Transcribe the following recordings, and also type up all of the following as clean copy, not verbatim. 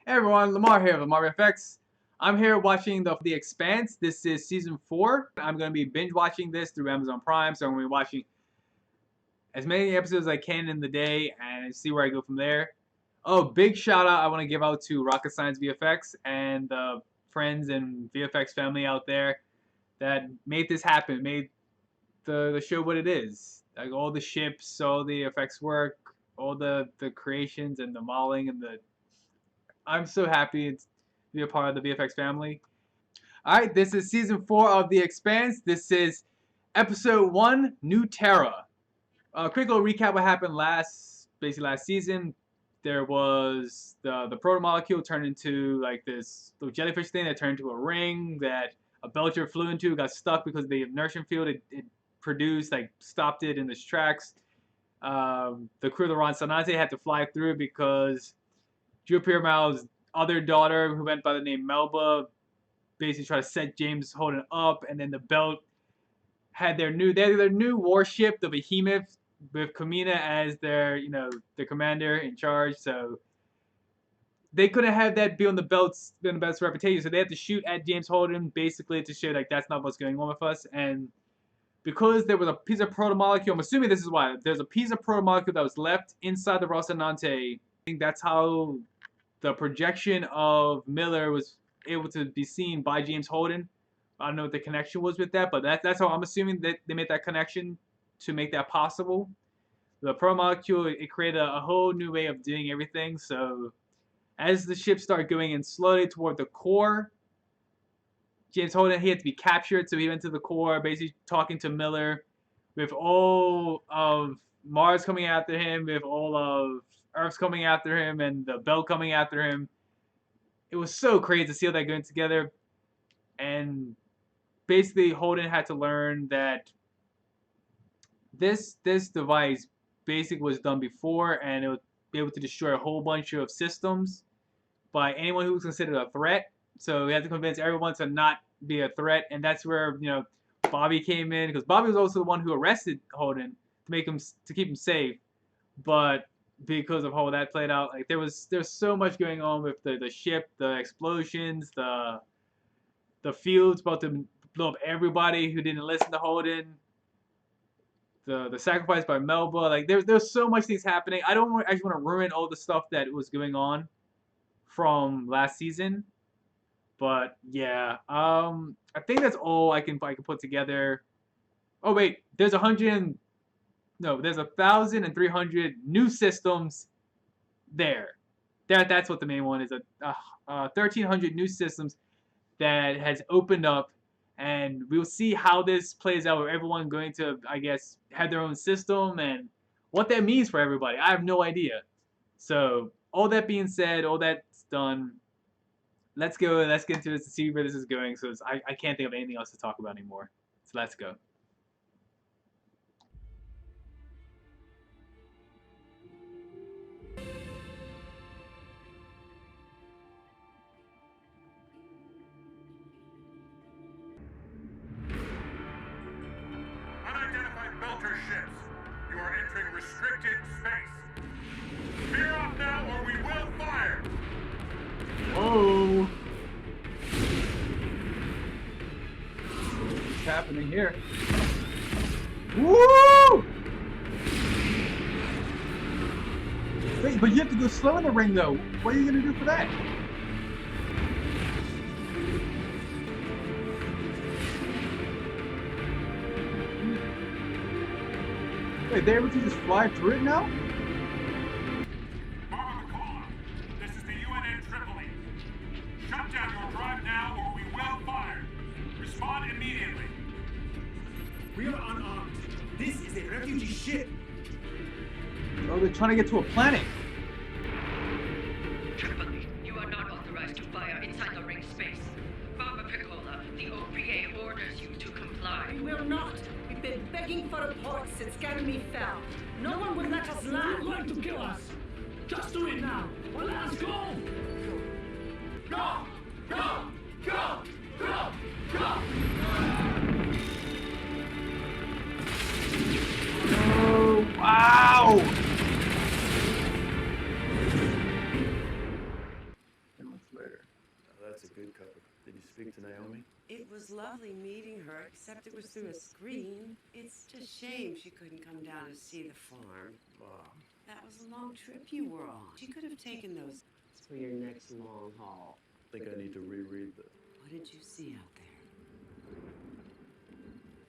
Hey everyone, Lamar here of Lamar FX. I'm here watching the Expanse. This is season 4. I'm going to be binge watching this through Amazon Prime, so I'm going to be watching as many episodes as I can in the day and see where I go from there. Oh, big shout out I want to give out to Rocinante VFX and the friends and VFX family out there that made this happen, made the show what it is. Like all the ships, all the effects work, all the creations and the modeling and the I'm so happy to be a part of the VFX family. Alright, this is season 4 of The Expanse. This is episode 1, New Terra. Quick little recap what happened basically last season. There was the proto molecule turned into like this little jellyfish thing that turned into a ring that a Belcher flew into, got stuck because the inertial field it produced, like stopped it in its tracks. The crew of the Rocinante had to fly through because Drew Piermal's other daughter, who went by the name Melba, basically tried to set James Holden up, and then the Belt had their new warship, the Behemoth, with Kamina as their commander in charge. So they couldn't have that be on the Belt's reputation, so they had to shoot at James Holden basically to show like that's not what's going on with us. And because there was a piece of proto molecule, I'm assuming this is why there's a piece of proto molecule that was left inside the Rocinante. I think that's how the projection of Miller was able to be seen by James Holden. I don't know what the connection was with that, but that's how I'm assuming that they made that connection to make that possible. The pro molecule, it created a whole new way of doing everything. So as the ships start going in slowly toward the core, James Holden, he had to be captured, so he went to the core, basically talking to Miller, with all of Mars coming after him, with all of Earth's coming after him, and the Belt coming after him. It was so crazy to see all that going together. And basically, Holden had to learn that this device basically was done before, and it would be able to destroy a whole bunch of systems by anyone who was considered a threat. So we had to convince everyone to not be a threat, and that's where Bobby came in, because Bobby was also the one who arrested Holden to keep him safe. But because of how that played out, like there's so much going on with the ship, the explosions, the fields about to blow up everybody who didn't listen to Holden. The sacrifice by Melba, like there's so much things happening. I don't actually want to ruin all the stuff that was going on from last season. But yeah, I think that's all I can put together. Oh wait, there's 1,300 new systems there. That's what the main one is. 1,300 new systems that has opened up, and we'll see how this plays out with everyone going to, I guess, have their own system and what that means for everybody. I have no idea. So all that being said, all that's done. Let's go. Let's get into this to see where this is going. So I can't think of anything else to talk about anymore. So let's go. Unidentified Belter ships. You are entering restricted space. Veer off now or we will fire! Whoa! What's happening here? Woo! Wait, but you have to go slow in the ring though. What are you gonna do for that? Wait, they're able to just fly through it now? This is the UNN Tripoli. Shut down your drive now or we will fire. Respond immediately. We are unarmed. This is a refugee ship. Oh, they're trying to get to a planet. Tripoli, you are not authorized to fire inside the ring space. Barbara Piccola, the OPA orders you to comply. We will not. We've been begging for a port since Ganymede fell. No one would let us land. You're going to kill us. Just do it now. Well, let us go. Go! Go! Go! Go! Go! Oh, wow! that's a good couple. Did you speak to Naomi? It was lovely meeting her, except it was through a screen. It's a shame she couldn't come down to see the farm. Mom. That was a long trip you were on. She could have taken those for your next long haul. I think I need to reread the... What did you see out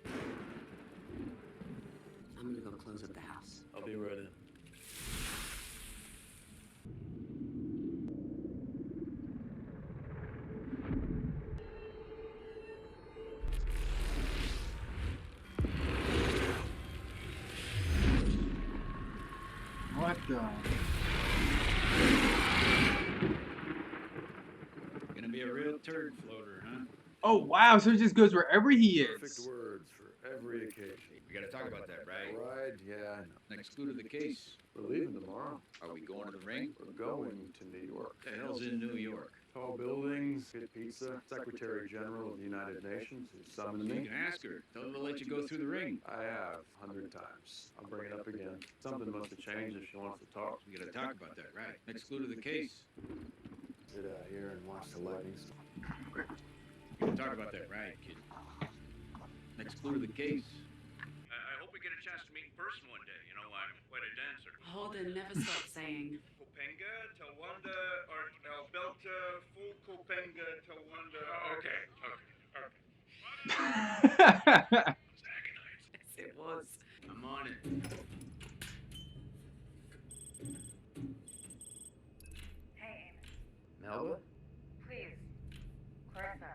there? I'm gonna go close up the house. I'll be right in. What the? Gonna be a real turd floater, huh? Oh wow! So he just goes wherever he Perfect is. words for every occasion. We gotta talk about that, right? Right, yeah, I know. Next clue to the case. We're leaving tomorrow. Are we going to the ring? We're going to New York. The hell's in New York? Tall buildings, good pizza. Secretary General of the United Nations who summoned You me. can ask her. Tell her to let you go through the ring. I have 100 times. I'll bring it up again. Something must have changed if she wants to talk. We gotta talk about that, right? Next clue to the case. Sit out here and watch the lightning storm. We gotta talk about that, right, kid? Next clue to the case. I hope we get a chance to meet in person one day. You know, I'm quite a dancer. Holden never stopped saying. Kopenga, Tawanda, or Belta, full Kopenga, Tawanda. Okay. Yes, it was. I'm on it. Hey, Amos. Melba? Please. Clarissa.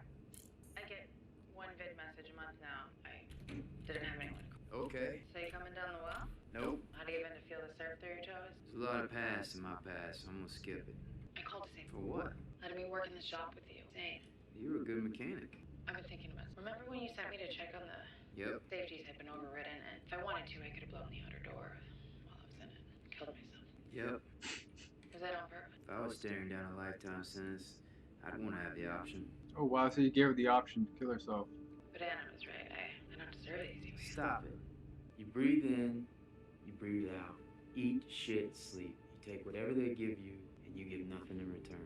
I get one vid message a month now. I didn't have anyone. Okay. So you coming down the well? Nope. How do you even feel the surf through your toes? There's a lot of past in my past, so I'm gonna skip it. I called to say For what? letting me work in the shop with you. Zane, You're a good mechanic. I've been thinking about it. Remember when you sent me to check on the Yep. safeties had been overridden, and if I wanted to, I could have blown the outer door while I was in it. Killed myself. Yep. Was that on purpose? If I was staring down a lifetime sentence, I'd want to have the option. Oh wow! So you gave her the option to kill herself. But Anna was right. I don't deserve these things. Stop it. You breathe in, you breathe out. Eat, shit, sleep. You take whatever they give you, and you get nothing in return.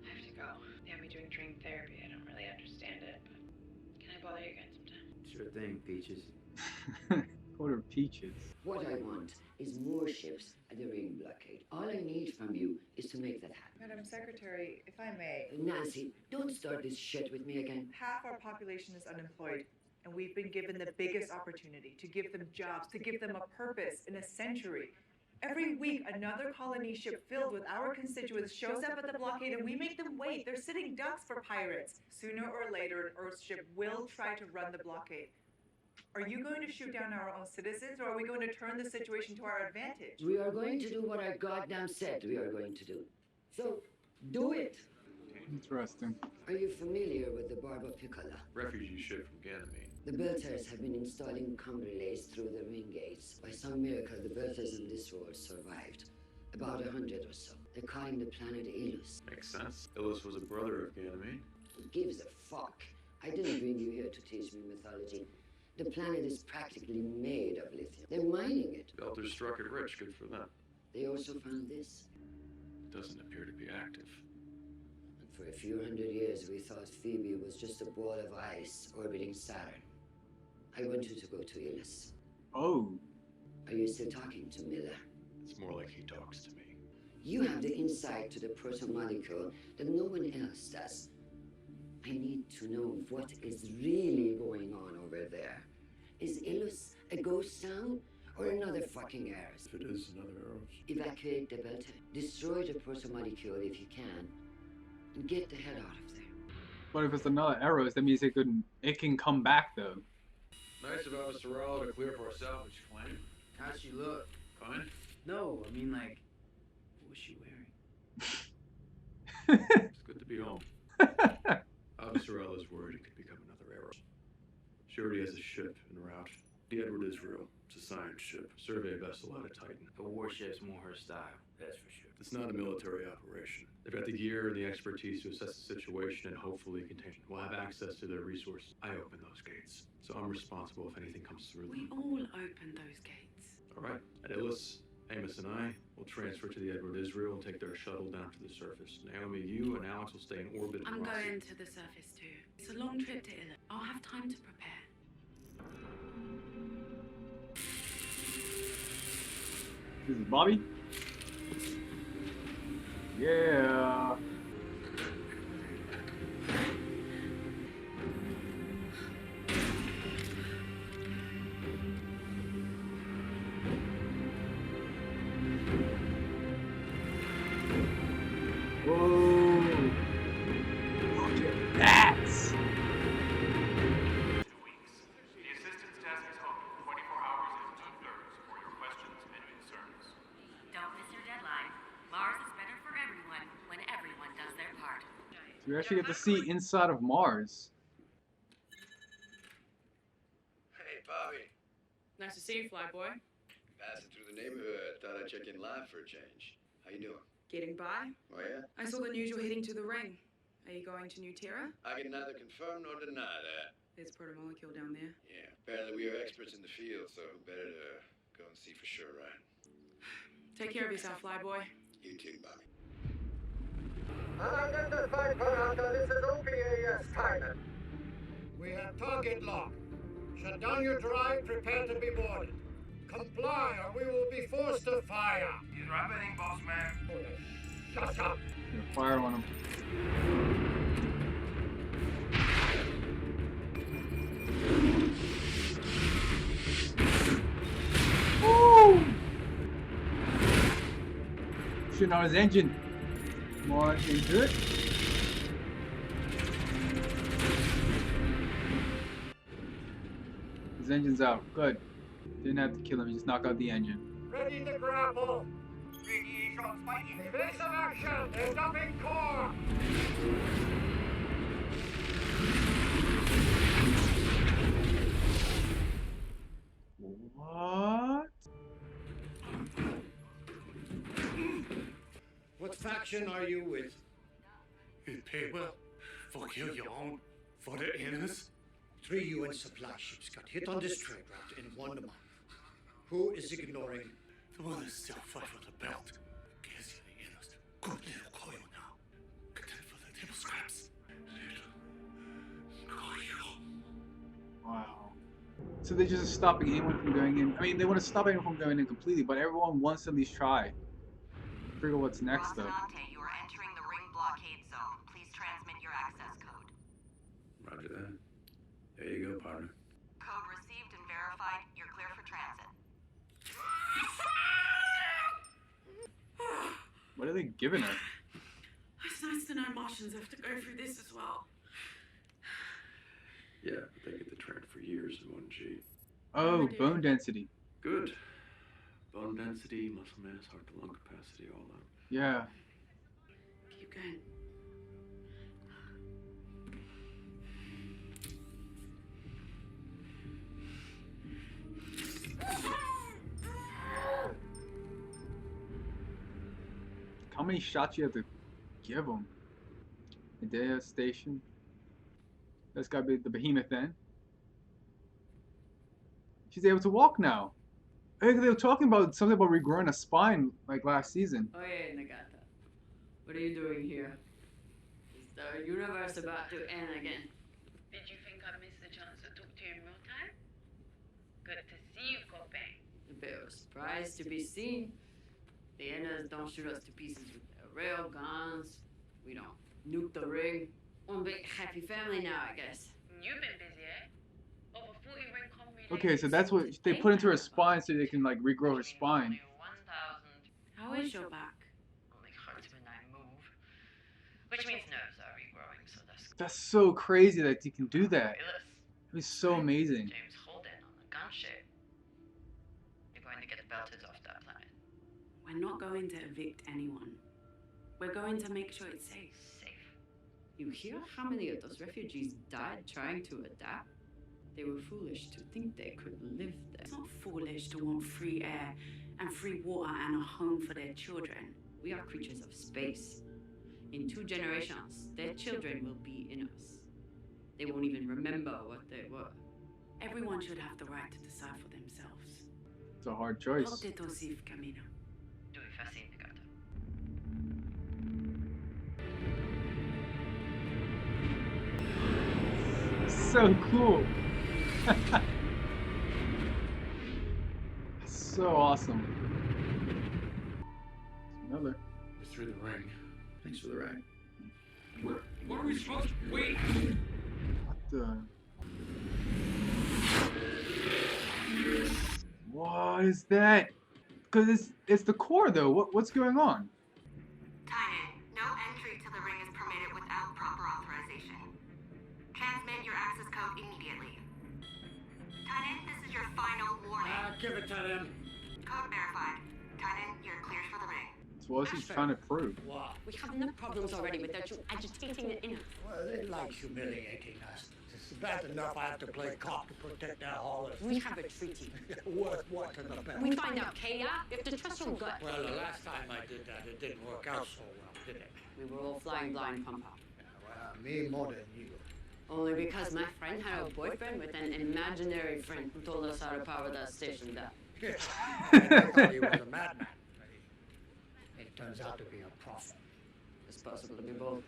I have to go. They have me doing dream therapy. I don't really understand it, but can I bother you again sometime? Sure thing, Peaches. What are peaches? What I want is more ships at the ring blockade. All I need from you is to make that happen. Madam Secretary, if I may, Nancy, don't start this shit with me again. half our population is unemployed, and we've been given the biggest opportunity to give them jobs, to give them a purpose in a century. Every week, another colony ship filled with our constituents shows up at the blockade, and we make them wait. They're sitting ducks for pirates. Sooner or later, an Earth ship will try to run the blockade. Are you going to shoot down our own citizens, or are we going to turn the situation to our advantage? We are going to do what I goddamn said we are going to do. So, do it. Interesting. Are you familiar with the Barba Piccola? Refugee ship from Ganymede. The Belters have been installing comber relays through the ring gates. By some miracle, the Belters in this world survived. About 100 or so. They're calling the planet Ilus. Makes sense. Ilus was a brother of Ganymede. Who gives a fuck? I didn't bring you here to teach me mythology. The planet is practically made of lithium. They're mining it. Belters struck it rich. Good for them. They also found this. Doesn't appear to be active. And for a few hundred years, we thought Phoebe was just a ball of ice orbiting Saturn. I want you to go to Ilus. Oh. Are you still talking to Miller? It's more like he talks to me. You have the insight to the proto-molecule that no one else does. I need to know what is really going on over there. Is Ilus a ghost town or another fucking Eros? If it is another Eros. Evacuate the Belter, destroy the proto-molecule if you can, and get the hell out of there. But if it's another Eros, that means it can come back though. Nice of us to clear for our salvage claim. How'd she look? Fine. No, I mean like, what was she wearing? It's good to be home. Abasarala is worried it could become another Eros. She already has a ship en route. The Edward Israel. It's a science ship. Survey vessel out of Titan. A warship's more her style, that's for sure. It's not a military operation. They've got the gear and the expertise to assess the situation and hopefully contain. We'll have access to their resources. I open those gates, so I'm responsible if anything comes through We them. all open those gates. All right. At Ilus, Amos and I will transfer to the Edward Israel and take their shuttle down to the surface. Naomi, you and Alex will stay in orbit. I'm going to the surface too. It's a long trip to Illa. I'll have time to prepare. This is Bobby. Yeah. Whoa. Look at that. 2 weeks. The assistance desk is open 24 hours and 2/3 for your questions and concerns. Don't miss your deadline. Mars is better for everyone when everyone does their part. So we actually get to see inside of Mars. Hey, Bobby. Nice to see you, Flyboy. Passing through the neighborhood. Thought I'd check in live for a change. How you doing? Getting by? Oh, yeah? I saw the news you're heading to the ring. Are you going to New Terra? I can neither confirm nor deny that. There's protomolecule down there. Yeah, apparently we are experts in the field, so better to go and see for sure, right? Take care of yourself, Flyboy. You too, Bobby. Unidentified Piranha, this is OPAS Thailand. We have target lock. Shut down your drive, prepare to be boarded. Comply or we will be forced to fire. He's rabbiting, boss man. Shut up. Gonna fire on him. Woo! Shooting on his engine. More into it. His engine's out. Good. Didn't have to kill him. He just knocked out the engine. Ready to grapple. Evasive action. They're dumping core. What? What faction are you with? You pay well for kill your own for the inners. 3 UN supply ships got hit on this trade route in 1 month. Who is ignoring? The one is still fight for the belt. Guess the inners. Good little coil now. Content for the table scraps. Little coil. Wow. So they're just stopping anyone from going in. I mean, they want to stop anyone from going in completely, but everyone wants to at least try. Figure what's next, though. Rocinante, you are entering the ring blockade zone. Please transmit your access code. Roger that. There you go, partner. Code received and verified. You're clear for transit. What are they giving her? It's nice to know Martians have to go through this as well. Yeah, but they get the trend for years in 1G. Oh, bone density. Good. Bone density, muscle mass, heart to lung capacity, all that. Yeah. Keep going. How many shots you have to give them? Idea station. That's gotta be the Behemoth then. She's able to walk now. Hey, they were talking about something about regrowing a spine like last season. Oh yeah, Nagata. What are you doing here? Is the universe about to end again? Did you think I missed the chance to talk to you in real time? Good to see you, Copain. A bit of a surprise to be seen. The Enders don't shoot us to pieces with their rail guns. We don't nuke the ring. One big happy family now, I guess. You've been busy, eh? Over 40 ring combi. Okay, so that's what they put into her spine so they can like regrow her spine. 1,000. How is your back? Only hurts when I move. Which means nerves are regrowing, so that's That's so crazy that you can do that. fabulous. It was so amazing. James Holden on the gunship. You're going to get the belters off that planet. We're not going to evict anyone. We're going to make sure it's safe. Safe. You hear how many of those refugees died trying to adapt? They were foolish to think they could live there. It's not foolish to want free air and free water and a home for their children. We are creatures of space. In 2 generations, their children will be in us. They won't even remember what they were. Everyone should have the right to decide for themselves. It's a hard choice. Ponte tu sif camino. so cool. So awesome. Another. We're through the ring. Thanks for the ride. Where are we supposed to wait? What the? What is that? Because it's the core though. What's going on? Tynan, no entry to the ring is permitted without proper authorization. Transmit your access code immediately. Tynan, this is your final warning. Give it to them. Code verified. Tynan, you're cleared for the ring. So what is he trying to prove? What? We have enough problems already without you agitating the inner. Well, they like humiliating us. It's bad enough I have to play cop to protect our haulers. We have a treaty. Worth what in the belt? We find out chaos. We have to trust your gut. Well, the last time I did that, it didn't work out so well, did it? We were all flying blind, Pump Up. Well, me more than you. Only because my friend had a boyfriend with an imaginary friend who told us how to power that station down. I thought he was a madman. It turns out to be a prophet. It's possible to be both.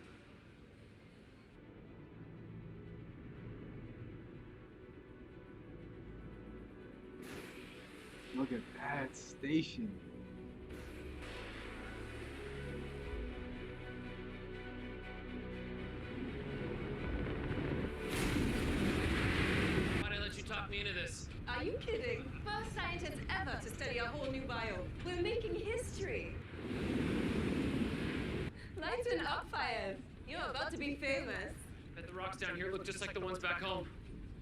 Look at that station. Why'd I let you talk me into this? Are you kidding? First scientists ever to study a whole new biome. We're making history. Lighten up, Fires. You're about to be famous. Bet the rocks down here look just like the ones back home.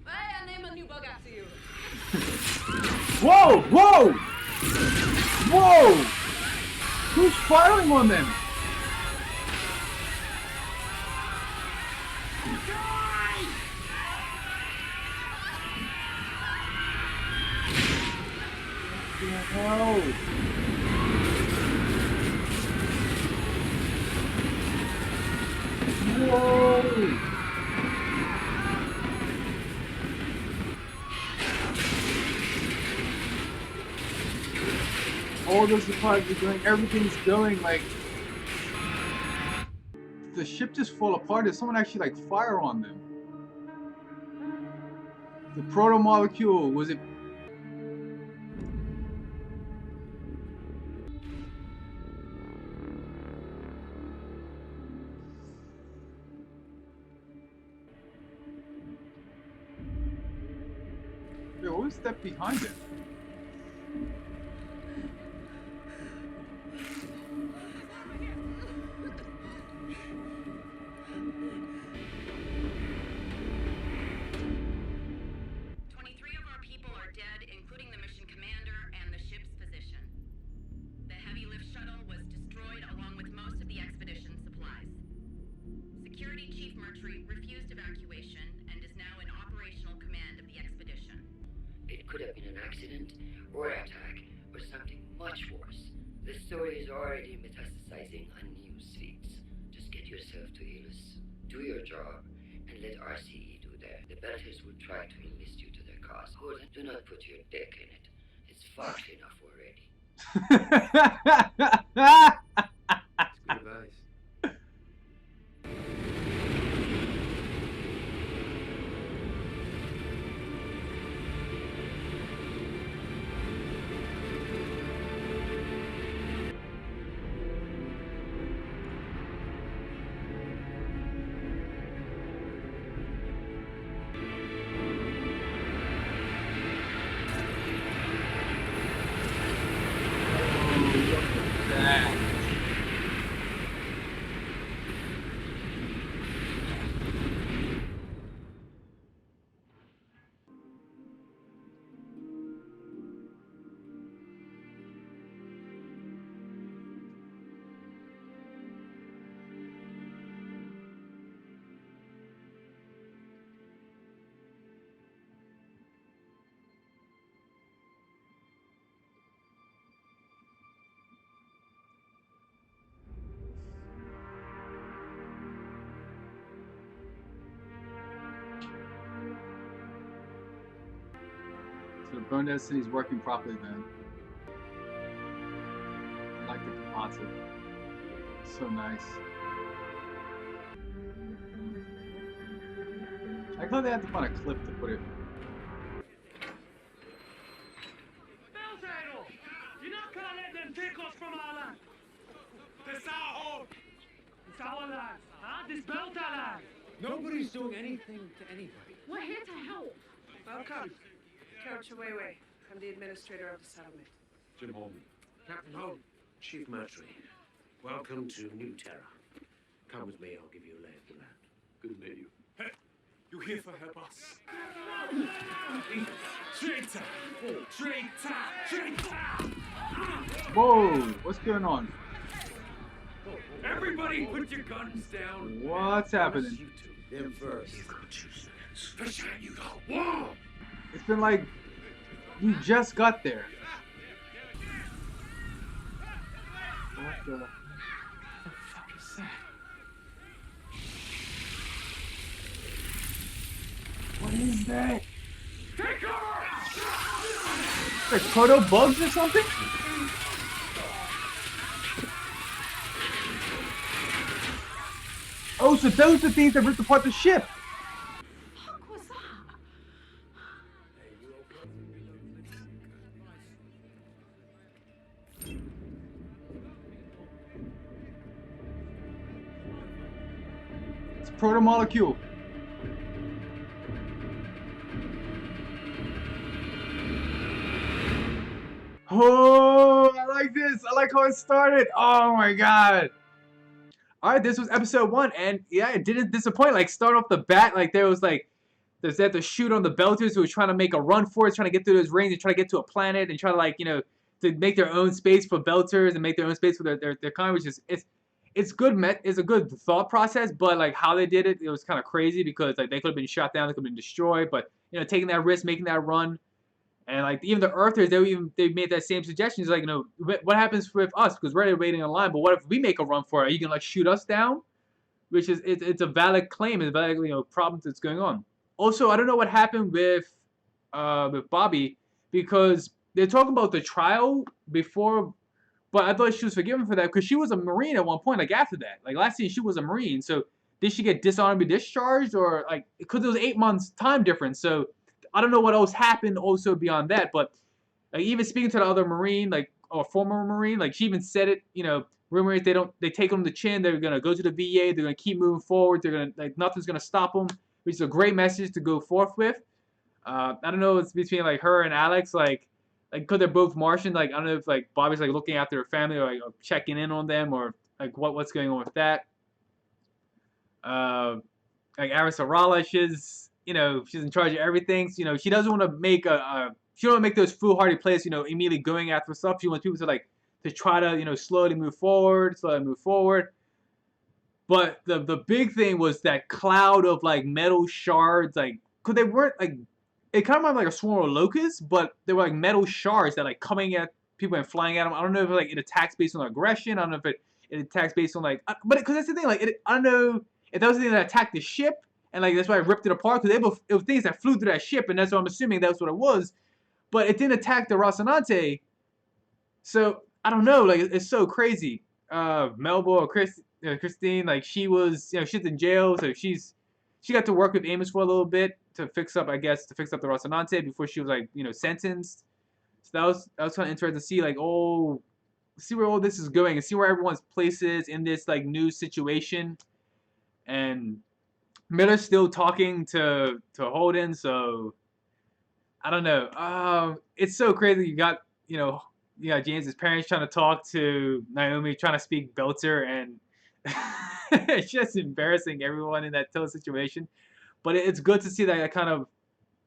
I'll name a new bug after you. Whoa! Whoa! Whoa! Who's firing on them? What the hell? Whoa! All those supplies are going, everything's going like the ship just fall apart. Did someone actually like fire on them? The proto molecule, was it? Yo, what was that behind it? Could have been an accident, or attack, or something much worse. The story is already metastasizing on news feeds. Just get yourself to Elis, do your job, and let RCE do theirs. The Belters will try to enlist you to their cause. Gordon, do not put your dick in it. It's fucked enough already. Good advice. So the Bone Destiny's working properly then. I like the composite. So nice. I thought they had to find a clip to put it. Belt You're not gonna let them take us from our land. This our home. It's our land. Huh? This Belt our land. Nobody's doing anything to anybody. We're here to help. Welcome. Coach Away. I'm the administrator of the settlement. Jim Holman. Captain Holden, Chief Mercury. Welcome to New Terra. Come with me, I'll give you a lay of the land. Good to meet you. Hey, you here for help us? Traitor! Traitor! Traitor! Whoa, what's going on? Everybody put your guns down. What's happening? Them first. Push you go. Whoa! It's been like you just got there. What the fuck is that? What is that? Take cover! Like proto bugs or something? Oh, so those are the things that ripped apart the ship. What was that? It's a proto molecule. Oh, I like this. I like how it started. Oh my god. Alright, this was episode 1, and yeah, it didn't disappoint. Like, start off the bat, like, they had to shoot on the Belters who were trying to make a run for it, trying to get through those rings and try to get to a planet and try to, like, you know, to make their own space for Belters and make their own space for their kind, which is, it's a good thought process, but, like, how they did it, it was kind of crazy because, like, they could have been shot down, they could have been destroyed, but, you know, taking that risk, making that run. And like even the Earthers, they made that same suggestion. It's like, you know, what happens with us? Because we're waiting in line. But what if we make a run for it? Are you gonna like shoot us down? Which is it's a valid claim. It's a valid, you know, problem that's going on. Also, I don't know what happened with Bobby because they're talking about the trial before, but I thought she was forgiven for that because she was a Marine at one point. Like after that, like last scene, she was a Marine. So did she get dishonorably discharged or like because it was 8 months time difference? So I don't know what else happened also beyond that, but like even speaking to the other Marine, like or former Marine, like she even said it, you know, rumors they take them to the chin, they're gonna go to the VA, they're gonna keep moving forward, they're gonna like nothing's gonna stop them, which is a great message to go forth with. I don't know, it's between like her and Alex, like cause they're both Martian, like I don't know if like Bobby's like looking after her family or like checking in on them or like what's going on with that. Like Arisarala, she's in charge of everything. So, you know, she doesn't want to make she don't want to make those foolhardy plays, you know, immediately going after stuff. She wants people to try to, you know, slowly move forward. But the big thing was that cloud of like metal shards, like, cause they weren't like, it kind of reminded like a swarm of locusts, but they were like metal shards that like coming at people and flying at them. I don't know if like it attacks based on aggression. I don't know if it attacks based on like, but because that's the thing, like I don't know if that was the thing that attacked the ship. And like that's why I ripped it apart because it was things that flew through that ship, and that's what I'm assuming that's what it was. But it didn't attack the Rocinante. So I don't know. Like it's so crazy. Melba or Christine, like she was, you know, she's in jail, so she got to work with Amos for a little bit to fix up the Rocinante before she was like, you know, sentenced. So that was kind of interesting to see like see where all this is going and see where everyone's place is in this like new situation. And Miller's still talking to Holden, so I don't know. It's so crazy. You got James's parents trying to talk to Naomi, trying to speak Belter, and it's just embarrassing everyone in that whole situation. But it's good to see that kind of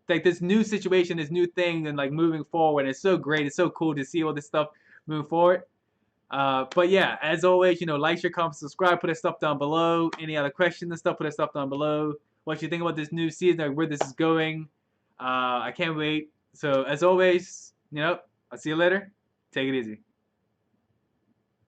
like this new situation, this new thing, and like moving forward. It's so great. It's so cool to see all this stuff moving forward. But yeah, as always, you know, like, share, comment, subscribe, put that stuff down below. Any other questions and stuff, put that stuff down below. What you think about this new season, like where this is going. I can't wait. So as always, you know, I'll see you later. Take it easy.